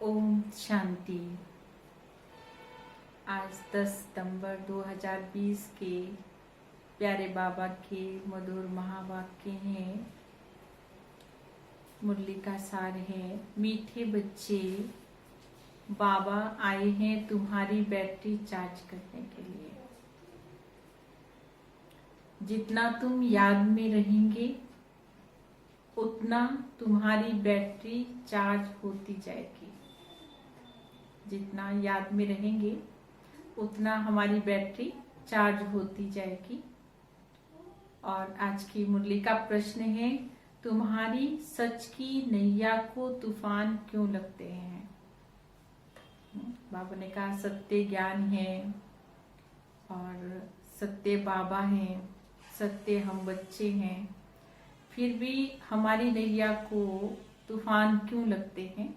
ओम शांति। आज 10 सितंबर 2020 के प्यारे बाबा के मधुर महावाक्य हैं। मुरली का सार है, मीठे बच्चे, बाबा आए हैं तुम्हारी बैटरी चार्ज करने के लिए। जितना तुम याद में रहेंगे उतना तुम्हारी बैटरी चार्ज होती जाएगी। जितना याद में रहेंगे उतना हमारी बैटरी चार्ज होती जाएगी। और आज की मुरली का प्रश्न है, तुम्हारी सच की नैया को तूफान क्यों लगते हैं। बाबा ने कहा सत्य ज्ञान है और सत्य बाबा हैं, सत्य हम बच्चे हैं, फिर भी हमारी नैया को तूफान क्यों लगते हैं।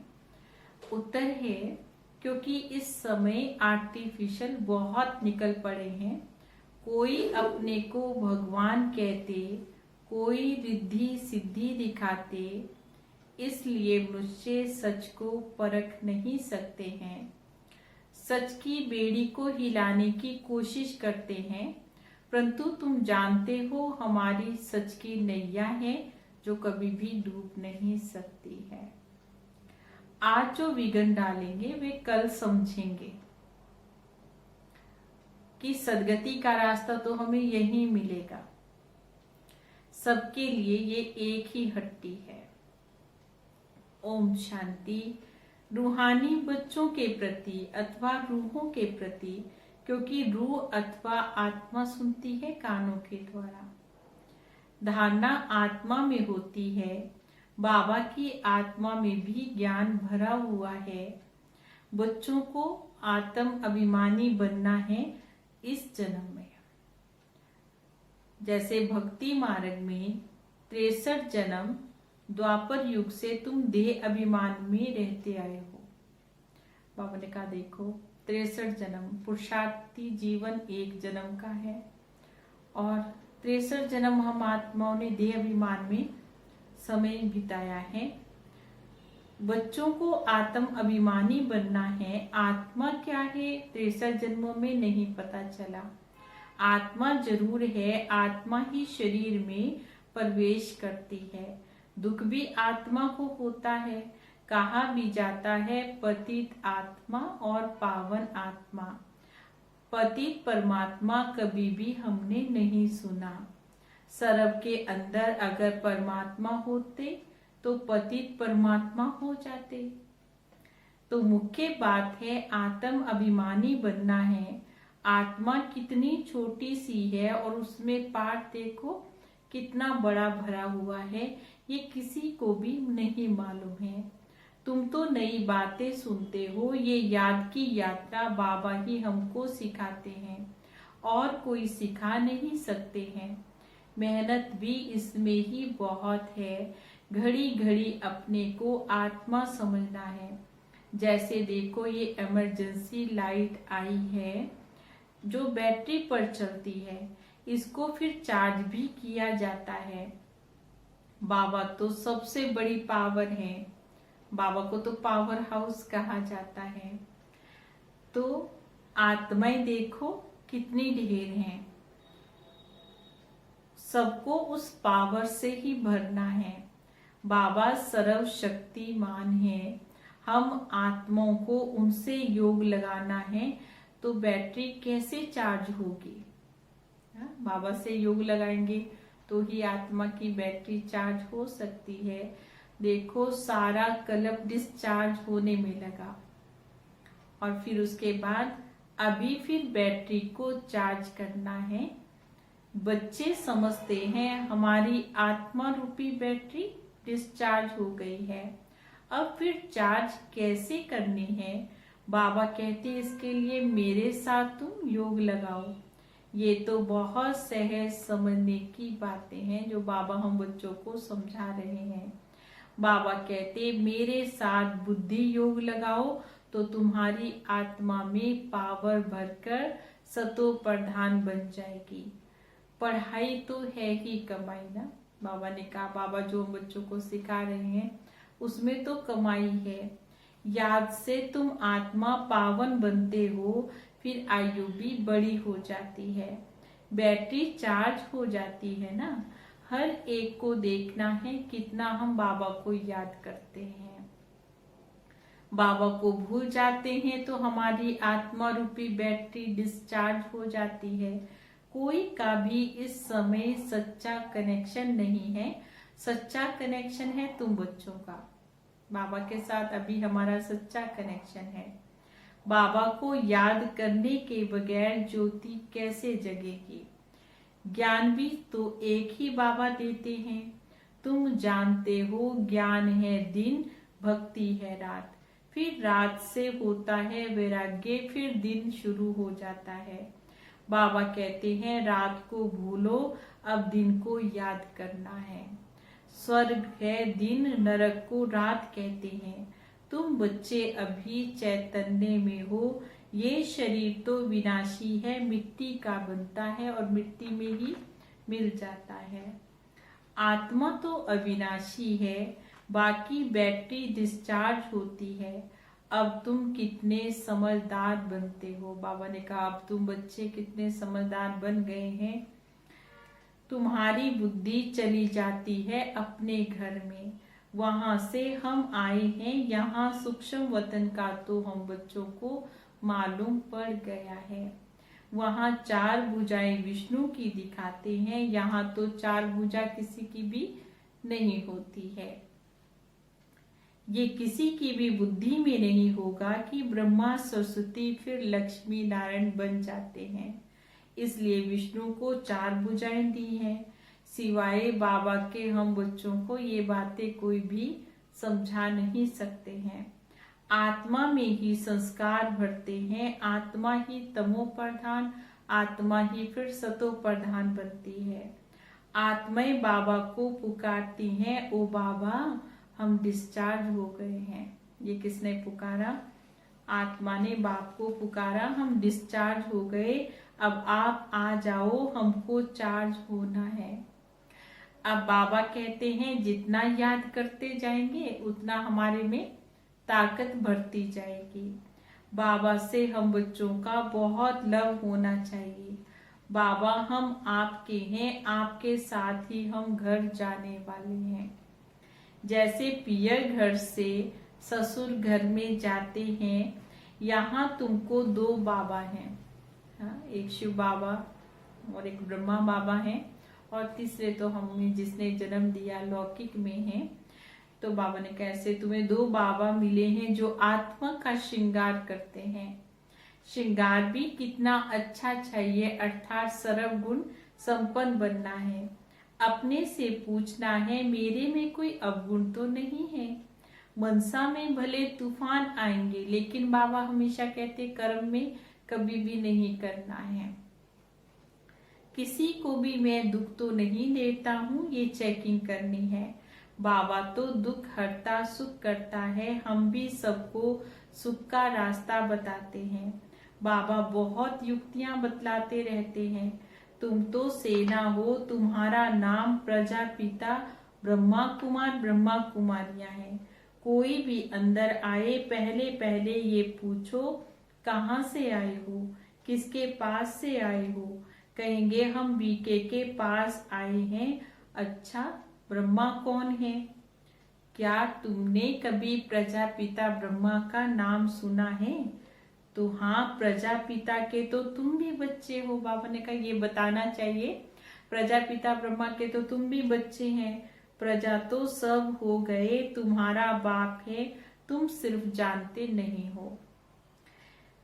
उत्तर है, क्योंकि इस समय आर्टिफिशियल बहुत निकल पड़े हैं। कोई अपने को भगवान कहते, कोई रिद्धि सिद्धि दिखाते, इसलिए मनुष्य सच को परख नहीं सकते हैं। सच की बेड़ी को हिलाने की कोशिश करते हैं, परंतु तुम जानते हो हमारी सच की नैया है जो कभी भी डूब नहीं सकती है। आज जो विघ्न डालेंगे वे कल समझेंगे कि सदगति का रास्ता तो हमें यही मिलेगा। सबके लिए ये एक ही हट्टी है। ओम शांति। रूहानी बच्चों के प्रति अथवा रूहों के प्रति, क्योंकि रूह अथवा आत्मा सुनती है कानों के द्वारा। धारणा आत्मा में होती है। बाबा की आत्मा में भी ज्ञान भरा हुआ है। बच्चों को आत्म अभिमानी बनना है इस जन्म में। जैसे भक्ति मार्ग में 63 जन्म द्वापर युग से तुम देह अभिमान में रहते आए हो। बाबा ने कहा देखो 63 जन्म, पुरुषार्थी जीवन एक जन्म का है और 63 जन्म हम आत्माओं ने देह अभिमान में समय बिताया है। बच्चों को आत्म अभिमानी बनना है। आत्मा क्या है 63 जन्मों में नहीं पता चला। आत्मा जरूर है, आत्मा ही शरीर में प्रवेश करती है। दुख भी आत्मा को होता है। कहा भी जाता है पतित आत्मा और पावन आत्मा। पतित परमात्मा कभी भी हमने नहीं सुना। सर्व के अंदर अगर परमात्मा होते तो पतित परमात्मा हो जाते। तो मुख्य बात है आत्म अभिमानी बनना है। आत्मा कितनी छोटी सी है और उसमें पाठ देखो कितना बड़ा भरा हुआ है, ये किसी को भी नहीं मालूम है। तुम तो नई बातें सुनते हो, ये याद की यात्रा बाबा ही हमको सिखाते हैं और कोई सिखा नहीं सकते हैं। मेहनत भी इसमें ही बहुत है। घड़ी घड़ी अपने को आत्मा समझना है। जैसे देखो ये इमरजेंसी लाइट आई है जो बैटरी पर चलती है, इसको फिर चार्ज भी किया जाता है। बाबा तो सबसे बड़ी पावर है। बाबा को तो पावर हाउस कहा जाता है। तो आत्माएं देखो कितनी ढेर हैं। सबको उस पावर से ही भरना है। बाबा सर्वशक्तिमान है। हम आत्माओं को उनसे योग लगाना है तो बैटरी कैसे चार्ज होगी। बाबा से योग लगाएंगे तो ही आत्मा की बैटरी चार्ज हो सकती है। देखो सारा कल्प डिस्चार्ज होने में लगा और फिर उसके बाद अभी फिर बैटरी को चार्ज करना है। बच्चे समझते हैं हमारी आत्मा रूपी बैटरी डिस्चार्ज हो गई है, अब फिर चार्ज कैसे करनी है। बाबा कहते इसके लिए मेरे साथ तुम योग लगाओ। ये तो बहुत सहज समझने की बातें हैं जो बाबा हम बच्चों को समझा रहे हैं। बाबा कहते मेरे साथ बुद्धि योग लगाओ तो तुम्हारी आत्मा में पावर भरकर सतो प्रधान बन जाएगी। पढ़ाई तो है ही कमाई ना। बाबा ने कहा, बाबा जो बच्चों को सिखा रहे हैं उसमें तो कमाई है। याद से तुम आत्मा पावन बनते हो, फिर आयु भी बड़ी हो जाती है, बैटरी चार्ज हो जाती है ना। हर एक को देखना है कितना हम बाबा को याद करते हैं। बाबा को भूल जाते हैं तो हमारी आत्मा रूपी बैटरी डिस्चार्ज हो जाती है। कोई का भी इस समय सच्चा कनेक्शन नहीं है। सच्चा कनेक्शन है तुम बच्चों का। बाबा के साथ अभी हमारा सच्चा कनेक्शन है। बाबा को याद करने के बगैर ज्योति कैसे जगेगी। ज्ञान भी तो एक ही बाबा देते हैं। तुम जानते हो ज्ञान है दिन, भक्ति है रात, फिर रात से होता है वैराग्य, फिर दिन शुरू हो जाता है। बाबा कहते हैं रात को भूलो, अब दिन को याद करना है। स्वर्ग है दिन, नरक को रात कहते हैं। तुम बच्चे अभी चैतन्य में हो। ये शरीर तो विनाशी है, मिट्टी का बनता है और मिट्टी में ही मिल जाता है। आत्मा तो अविनाशी है, बाकी बैटरी डिस्चार्ज होती है। अब तुम कितने समझदार बनते हो। बाबा ने कहा अब तुम बच्चे कितने समझदार बन गए हैं। तुम्हारी बुद्धि चली जाती है अपने घर में, वहां से हम आए हैं यहाँ सूक्ष्म वतन का तो हम बच्चों को मालूम पड़ गया है। वहाँ चार भुजाएं विष्णु की दिखाते हैं, यहाँ तो चार भुजा किसी की भी नहीं होती है। ये किसी की भी बुद्धि में नहीं होगा कि ब्रह्मा सरस्वती फिर लक्ष्मी नारायण बन जाते हैं। इसलिए विष्णु को चार भुजाएं दी हैं। सिवाय बाबा के हम बच्चों को ये बातें कोई भी समझा नहीं सकते हैं। आत्मा में ही संस्कार भरते हैं। आत्मा ही तमो प्रधान, आत्मा ही फिर सतो प्रधान बनती है। आत्माएं बाबा को पुकारती हैं, ओ बाबा हम डिस्चार्ज हो गए हैं। ये किसने पुकारा? आत्मा ने बाप को पुकारा, हम डिस्चार्ज हो गए, अब आप आ जाओ, हमको चार्ज होना है। अब बाबा कहते हैं जितना याद करते जाएंगे उतना हमारे में ताकत बढ़ती जाएगी। बाबा से हम बच्चों का बहुत लव होना चाहिए। बाबा हम आपके हैं, आपके साथ ही हम घर जाने वाले हैं। जैसे पियर घर से ससुर घर में जाते हैं, यहाँ तुमको दो बाबा हैं। हाँ, एक शिव बाबा और एक ब्रह्मा बाबा हैं, और तीसरे तो हमें जिसने जन्म दिया लौकिक में है। तो बाबा ने कैसे तुम्हें दो बाबा मिले हैं जो आत्मा का श्रृंगार करते हैं। श्रृंगार भी कितना अच्छा चाहिए, अर्थात सर्व गुण संपन्न बनना है। अपने से पूछना है मेरे में कोई अवगुण तो नहीं है। मनसा में भले तूफान आएंगे, लेकिन बाबा हमेशा कहते कर्म में कभी भी नहीं करना है। किसी को भी मैं दुख तो नहीं देता हूँ, ये चेकिंग करनी है। बाबा तो दुख हरता सुख करता है, हम भी सबको सुख का रास्ता बताते हैं। बाबा बहुत युक्तियां बतलाते रहते हैं। तुम तो सेना हो, तुम्हारा नाम प्रजापिता ब्रह्मा कुमार ब्रह्मा कुमारियां हैं। कोई भी अंदर आए पहले पहले ये पूछो कहाँ से आए हो, किसके पास से आए हो। कहेंगे हम बीके के पास आए हैं। अच्छा, ब्रह्मा कौन है? क्या तुमने कभी प्रजापिता ब्रह्मा का नाम सुना है? तो हाँ, प्रजापिता के तो तुम भी बच्चे हो। बाबा ने कहा ये बताना चाहिए, प्रजापिता ब्रह्मा के तो तुम भी बच्चे हैं। प्रजा तो सब हो गए, तुम्हारा बाप है, तुम सिर्फ जानते नहीं हो।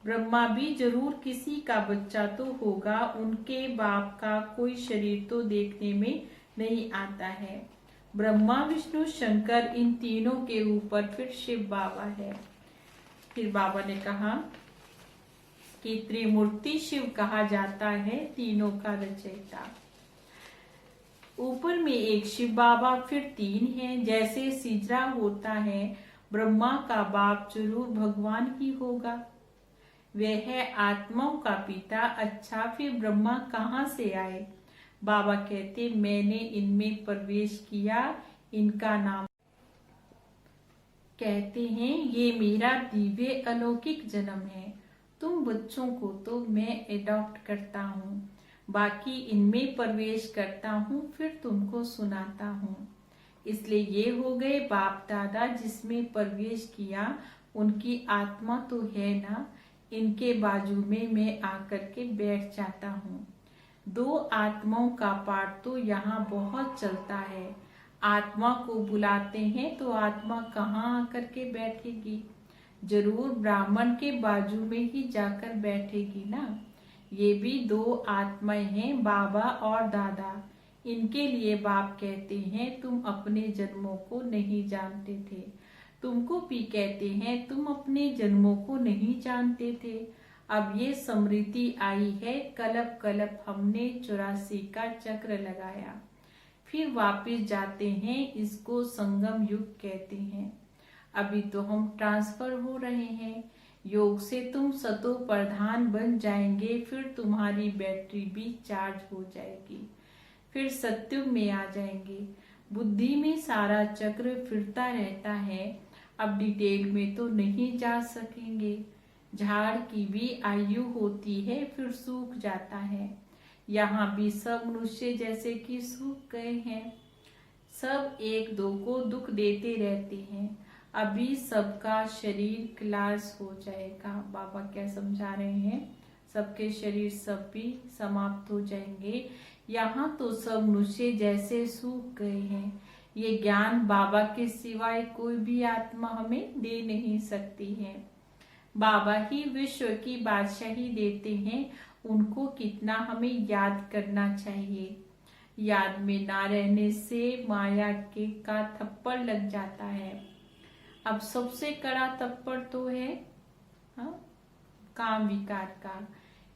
ब्रह्मा भी जरूर किसी का बच्चा तो होगा, उनके बाप का कोई शरीर तो देखने में नहीं आता है। ब्रह्मा विष्णु शंकर इन तीनों के ऊपर फिर शिव बाबा है। फिर बाबा ने कहा कि त्रिमूर्ति शिव कहा जाता है, तीनों का रचयिता। ऊपर में एक शिव बाबा, फिर तीन हैं। जैसे सिजरा होता है, ब्रह्मा का बाप जरूर भगवान ही होगा। वह है आत्माओं का पिता। अच्छा, फिर ब्रह्मा कहाँ से आए? बाबा कहते मैंने इनमें प्रवेश किया, इनका नाम कहते हैं ये मेरा दिव्य अलौकिक जन्म है। तुम बच्चों को तो मैं एडॉप्ट करता हूँ, बाकी इनमें प्रवेश करता हूँ, फिर तुमको सुनाता हूँ। इसलिए ये हो गए बाप दादा जिसमें प्रवेश किया, उनकी आत्मा तो है ना, इनके बाजू में मैं आकर के बैठ जाता हूँ। दो आत्माओं का पाठ तो यहाँ बहुत चलता है। आत्मा को बुलाते हैं तो आत्मा कहाँ आकर के बैठेगी? जरूर ब्राह्मण के बाजू में ही जाकर बैठेगी ना। ये भी दो आत्माएं हैं, बाबा और दादा। इनके लिए बाप कहते हैं तुम अपने जन्मों को नहीं जानते थे। तुमको भी कहते हैं तुम अपने जन्मों को नहीं जानते थे। अब ये स्मृति आई है, कलप कलप हमने 84 का चक्र लगाया। फिर वापस जाते हैं, इसको संगम युग कहते हैं। अभी तो हम ट्रांसफर हो रहे हैं। योग से तुम सतो प्रधान बन जाएंगे, फिर तुम्हारी बैटरी भी चार्ज हो जाएगी, फिर सत्युग में आ जाएंगे। बुद्धि में सारा चक्र फिरता रहता है। अब डिटेल में तो नहीं जा सकेंगे। झाड़ की भी आयु होती है, फिर सूख जाता है। यहाँ भी सब मनुष्य जैसे कि सूख गए हैं। सब एक दो को दुख देते रहते हैं। अभी सबका शरीर क्लास हो जाएगा। बाबा क्या समझा रहे हैं? सबके शरीर सब भी समाप्त हो जाएंगे। यहाँ तो सब मनुष्य जैसे सूख गए हैं। ये ज्ञान बाबा के सिवाय कोई भी आत्मा हमें दे नहीं सकती है। बाबा ही विश्व की बादशाही देते हैं। उनको कितना हमें याद करना चाहिए। याद में ना रहने से माया के का थप्पड़ लग जाता है। अब सबसे कड़ा थप्पड़ तो है काम विकार का।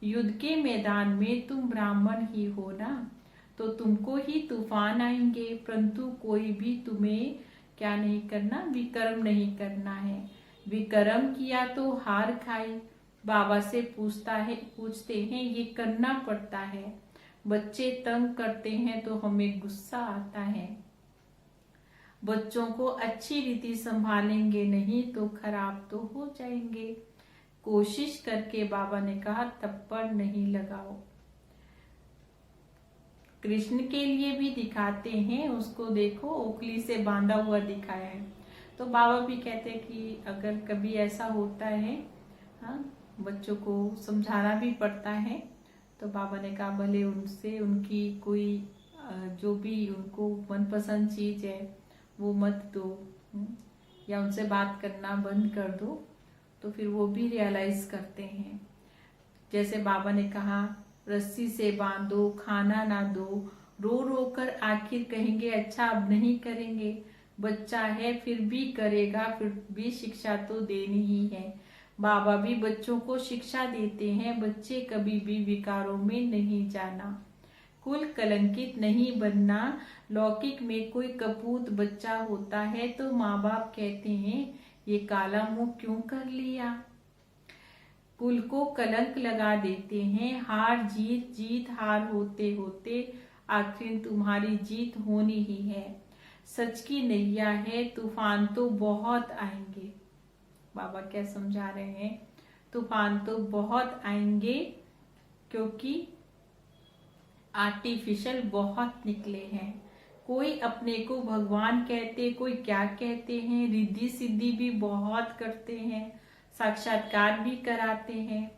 युद्ध के मैदान में तुम ब्राह्मण ही हो ना, तो तुमको ही तूफान आएंगे, परंतु कोई भी तुम्हें क्या नहीं करना, विकर्म नहीं करना है। विकर्म किया तो हार खाई। बाबा से पूछते हैं ये करना पड़ता है। बच्चे तंग करते हैं तो हमें गुस्सा आता है। बच्चों को अच्छी रीति संभालेंगे नहीं तो खराब तो हो जाएंगे। कोशिश करके बाबा ने कहा थप्पड़ नहीं लगाओ। कृष्ण के लिए भी दिखाते हैं, उसको देखो ओखली से बांधा हुआ दिखाया है। तो बाबा भी कहते हैं कि अगर कभी ऐसा होता है, बच्चों को समझाना भी पड़ता है। तो बाबा ने कहा भले उनसे उनकी कोई जो भी उनको मनपसंद चीज है वो मत दो, या उनसे बात करना बंद कर दो, तो फिर वो भी रियलाइज करते हैं। जैसे बाबा ने कहा रस्सी से बांधो, खाना ना दो, रो रो कर आखिर कहेंगे अच्छा अब नहीं करेंगे। बच्चा है फिर भी करेगा, फिर भी शिक्षा तो देनी ही है। बाबा भी बच्चों को शिक्षा देते हैं, बच्चे कभी भी विकारों में नहीं जाना, कुल कलंकित नहीं बनना। लौकिक में कोई कपूत बच्चा होता है तो माँ बाप कहते हैं ये काला मुंह क्यों कर लिया, कुल को कलंक लगा देते हैं। हार जीत, जीत हार होते होते आखिर तुम्हारी जीत होनी ही है। सच की नैया है, तूफान तो बहुत आएंगे। बाबा क्या समझा रहे हैं? तूफान तो बहुत आएंगे, क्योंकि आर्टिफिशियल बहुत निकले हैं। कोई अपने को भगवान कहते, कोई क्या कहते हैं, रिद्धि सिद्धि भी बहुत करते हैं, साक्षात्कार भी कराते हैं।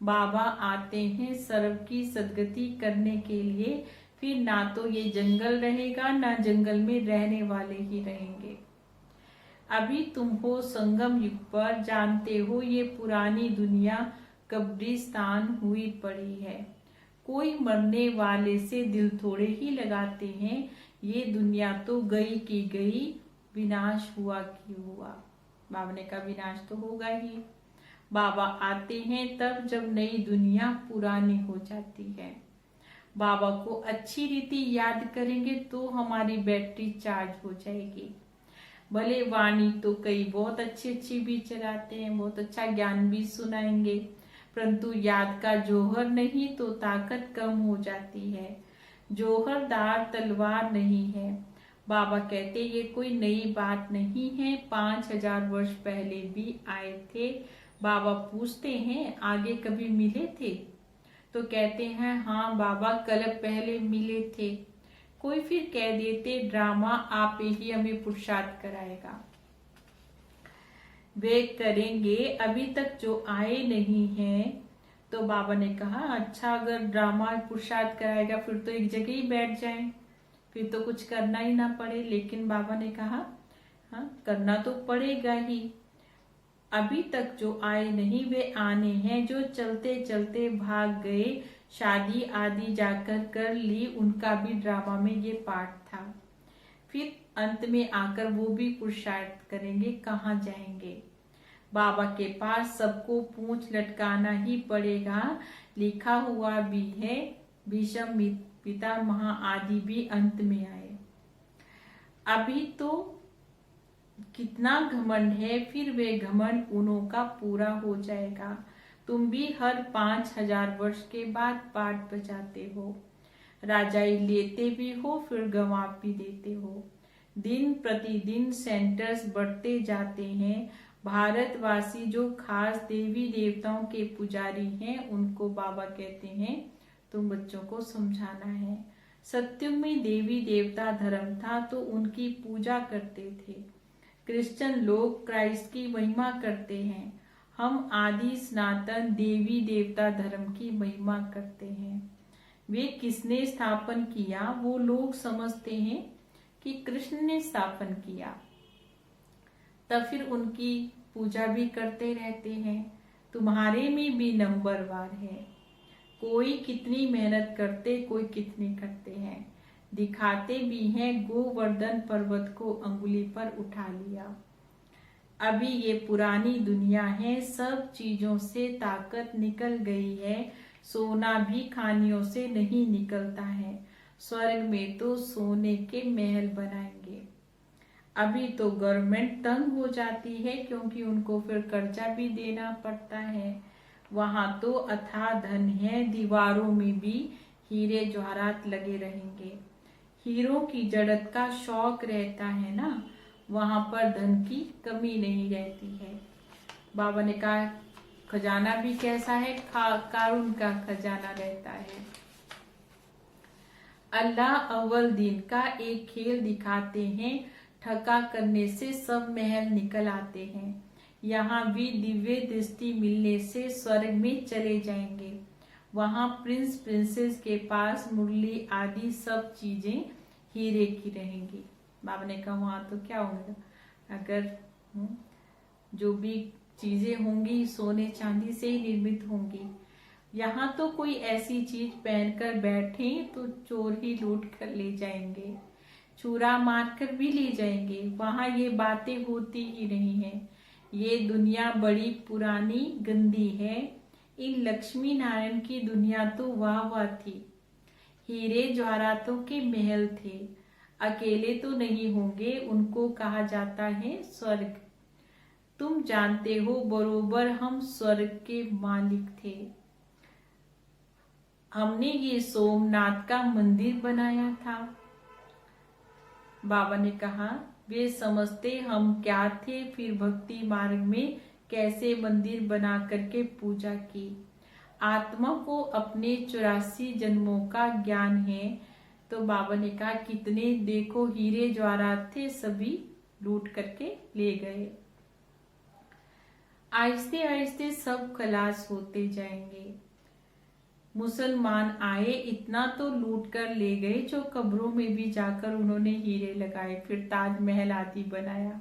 बाबा आते हैं सर्व की सदगति करने के लिए, फिर ना तो ये जंगल रहेगा ना जंगल में रहने वाले ही रहेंगे। अभी तुम हो संगम युग पर, जानते हो ये पुरानी दुनिया कब्रिस्तान हुई पड़ी है। कोई मरने वाले से दिल थोड़े ही लगाते हैं। ये दुनिया तो गई की गई, विनाश हुआ कि हुआ। बाबा ने कहा विनाश तो होगा ही। बाबा आते हैं तब जब नई दुनिया पुरानी हो जाती है। बाबा को अच्छी रीति याद करेंगे तो हमारी बैटरी चार्ज हो जाएगी। भले वाणी तो कई बहुत अच्छी अच्छी भी चलाते हैं, बहुत अच्छा ज्ञान भी सुनाएंगे, परंतु याद का जौहर नहीं तो ताकत कम हो जाती है। जौहरदार तलवार नहीं है, बाबा कहते ये कोई नई बात नहीं है, 5000 वर्ष पहले भी आए थे। बाबा पूछते हैं आगे कभी मिले थे? तो कहते हैं हाँ बाबा, कल पहले मिले थे। कोई फिर कह देते ड्रामा आप ही हमें पुरुषार्थ कराएगा। वे करेंगे, अभी तक जो आए नहीं हैं। तो बाबा ने कहा अच्छा, अगर ड्रामा पुरुषार्थ कराएगा फिर तो एक जगह ही बैठ जाएं, फिर तो कुछ करना ही ना पड़े। लेकिन बाबा ने कहा हाँ, करना तो पड़ेगा ही। अभी तक जो आए नहीं वे आने हैं, जो चलते चलते भाग गए, शादी आदि जाकर कर ली, उनका भी ड्रामा में ये पार्ट था। फिर अंत में आकर वो भी पुरुषार्थ करेंगे, कहाँ जाएंगे? बाबा के पास सबको पूंछ लटकाना ही पड़ेगा। लिखा हुआ भी है, भीष्म पितामह आदि भी अंत में आए। अभी तो कितना घमंड है, फिर वे घमंड उन्हों का पूरा हो जाएगा। तुम भी हर 5000 वर्ष के बाद पाठ बजाते हो, राजाई लेते भी हो, फिर गंवा भी देते हो। दिन प्रतिदिन सेंटर्स बढ़ते जाते हैं। भारतवासी जो खास देवी देवताओं के पुजारी हैं, उनको बाबा कहते हैं तुम बच्चों को समझाना है। सत्युग में देवी देवता धर्म था तो उनकी पूजा करते थे। क्रिश्चियन लोग क्राइस्ट की महिमा करते हैं। हम आदि सनातन देवी देवता धर्म की महिमा करते हैं। वे किसने स्थापन किया? वो लोग समझते हैं कि कृष्ण ने स्थापन किया, तब फिर उनकी पूजा भी करते रहते हैं। तुम्हारे में भी नंबरवार है, कोई कितनी मेहनत करते, कोई कितनी करते हैं। दिखाते भी हैं, गोवर्धन पर्वत को अंगुली पर उठा लिया। अभी ये पुरानी दुनिया है, सब चीजों से ताकत निकल गई है। सोना भी खानियों से नहीं निकलता है। स्वर्ग में तो सोने के महल बनाएंगे। अभी तो गवर्नमेंट तंग हो जाती है, क्योंकि उनको फिर कर्जा भी देना पड़ता है। वहां तो अथाह धन है, दीवारों में भी हीरे जवाहरात लगे रहेंगे। हीरों की जड़त का शौक रहता है ना, वहां पर धन की कमी नहीं रहती है। बाबा ने कहा खजाना भी कैसा है, कारून का खजाना रहता है। अल्लाह अव्वल दिन का एक खेल दिखाते हैं, ठगा करने से सब महल निकल आते हैं। यहाँ भी दिव्य दृष्टि मिलने से स्वर्ग में चले जाएंगे। वहाँ प्रिंस प्रिंसेस के पास मुरली आदि सब चीजें हीरे की रहेंगी। बाबा ने कहा वहां तो क्या होगा, अगर जो भी चीजें होंगी सोने चांदी से ही निर्मित होंगी। यहाँ तो कोई ऐसी चीज पहनकर बैठे तो चोर ही लूट कर ले जाएंगे, चूरा मार कर भी ले जाएंगे। वहां ये बातें होती ही नहीं है। ये दुनिया बड़ी पुरानी गंदी है। इन लक्ष्मी नारायण की दुनिया तो वाह वाह थी, हीरे जवाहरातों के महल थे। अकेले तो नहीं होंगे, उनको कहा जाता है स्वर्ग। तुम जानते हो बरोबर हम स्वर्ग के मालिक थे। हमने ये सोमनाथ का मंदिर बनाया था। बाबा ने कहा वे समझते हम क्या थे, फिर भक्ति मार्ग में कैसे मंदिर बना करके पूजा की। आत्मा को अपने 84 जन्मों का ज्ञान है। तो बाबा ने कहा कितने देखो हीरे जवाहरात थे, सभी लूट करके ले गए। आहिस्ते आहिस्ते सब खलास होते जाएंगे। मुसलमान आए, इतना तो लूट कर ले गए, जो कब्रों में भी जाकर उन्होंने हीरे लगाए, फिर ताजमहल आदि बनाया।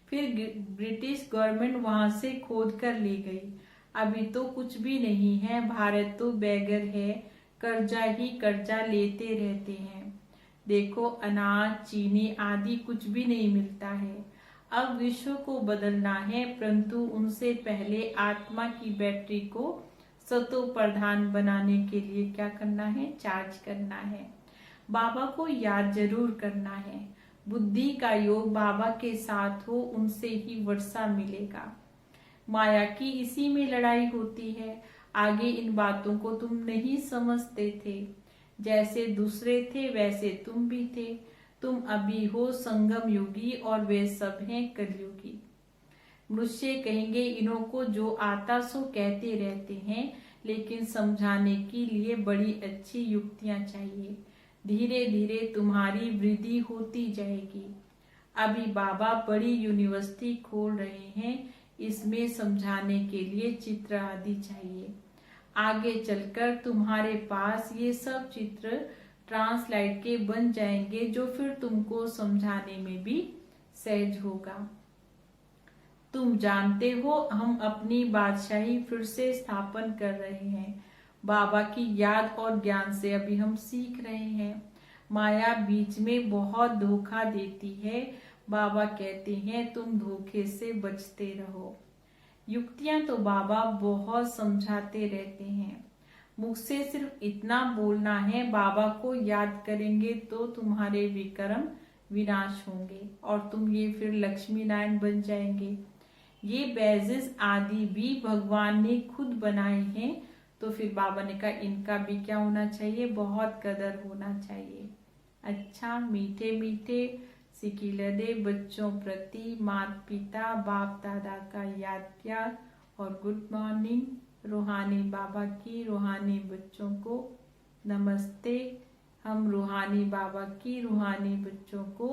फिर ब्रिटिश गवर्नमेंट वहां से खोद कर ले गई। अभी तो कुछ भी नहीं है, भारत तो बेघर है, कर्जा ही कर्जा लेते रहते हैं। देखो अनाज चीनी आदि कुछ भी नहीं मिलता है। अब विश्व को बदलना है, परंतु उनसे पहले आत्मा की बैटरी को सतो प्रधान बनाने के लिए क्या करना है, चार्ज करना है। बाबा को याद जरूर करना है। बुद्धि का योग बाबा के साथ हो, उनसे ही वर्षा मिलेगा। माया की इसी में लड़ाई होती है। आगे इन बातों को तुम नहीं समझते थे। जैसे दूसरे थे वैसे तुम भी थे। तुम अभी हो संगम युगी और वे सब हैं कलयुगी। मनुष्य कहेंगे इन्हों को जो आता सो कहते रहते हैं, लेकिन समझाने के लिए बड़ी अच्छी युक्तियां चाहिए। धीरे धीरे तुम्हारी वृद्धि होती जाएगी। अभी बाबा बड़ी यूनिवर्सिटी खोल रहे हैं, इसमें समझाने के लिए चित्र आदि चाहिए। आगे चलकर तुम्हारे पास ये सब चित्र ट्रांसलाइट के बन जाएंगे, जो फिर तुमको समझाने में भी सहज होगा। तुम जानते हो हम अपनी बादशाही फिर से स्थापन कर रहे हैं। बाबा की याद और ज्ञान से अभी हम सीख रहे हैं। माया बीच में बहुत धोखा देती है। बाबा कहते हैं तुम धोखे से बचते रहो। युक्तियां तो बाबा बहुत समझाते रहते हैं। मुख से सिर्फ इतना बोलना है, बाबा को याद करेंगे तो तुम्हारे विक्रम विनाश होंगे और तुम ये फिर लक्ष्मी नारायण बन जाएंगे। ये बैजेस आदि भी भगवान ने खुद बनाए हैं, तो फिर बाबा ने कहा इनका भी क्या होना चाहिए, बहुत कदर होना चाहिए। अच्छा, मीठे मीठे सिकिलदे बच्चों प्रति माता पिता बाप दादा का याद प्यार और गुड मॉर्निंग। रूहानी बाबा की रूहानी बच्चों को नमस्ते। हम रूहानी बाबा की रूहानी बच्चों को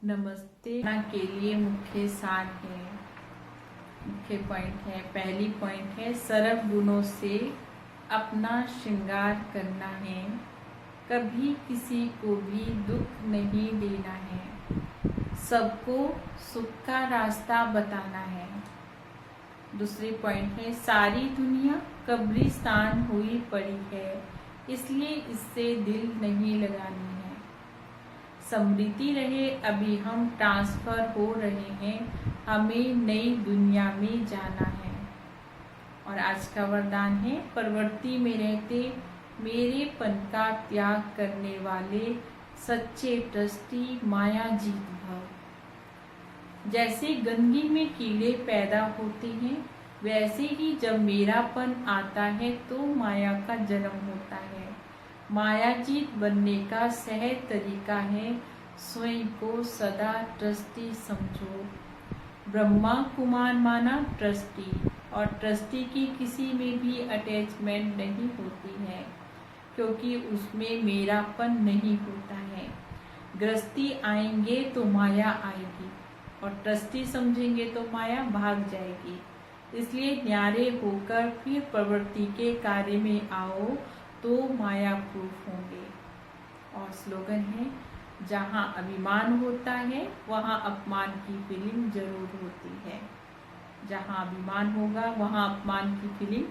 नमस्ते के लिए मुख्य सार है, मुख्य पॉइंट है। पहली पॉइंट है सर्व गुणों से अपना श्रृंगार करना है, कभी किसी को भी दुख नहीं देना है, सबको सुख का रास्ता बताना है। दूसरी पॉइंट है सारी दुनिया कब्रिस्तान हुई पड़ी है, इसलिए इससे दिल नहीं लगानी है। स्मृति रहे अभी हम ट्रांसफर हो रहे हैं, हमें नई दुनिया में जाना है। और आज का वरदान है प्रवृत्ति में रहते मेरेपन का त्याग करने वाले सच्चे ट्रस्टी माया जीत भव। जैसे गंदगी में कीड़े पैदा होते हैं, वैसे ही जब मेरापन आता है तो माया का जन्म होता है। माया जीत बनने का सहज तरीका है स्वयं को सदा ट्रस्टी समझो। ब्रह्मा कुमार माना ट्रस्टी, और ट्रस्टी की किसी में भी अटैचमेंट नहीं होती है, क्योंकि उसमें मेरापन नहीं होता है। गृहस्थी आएंगे तो माया आएगी, और ट्रस्टी समझेंगे तो माया भाग जाएगी। इसलिए न्यारे होकर फिर प्रवृत्ति के कार्य में आओ तो माया प्रूफ होंगे। और स्लोगन है जहाँ अभिमान होता है वहाँ अपमान की फीलिंग जरूर होती है। जहाँ अभिमान होगा वहाँ अपमान की फीलिंग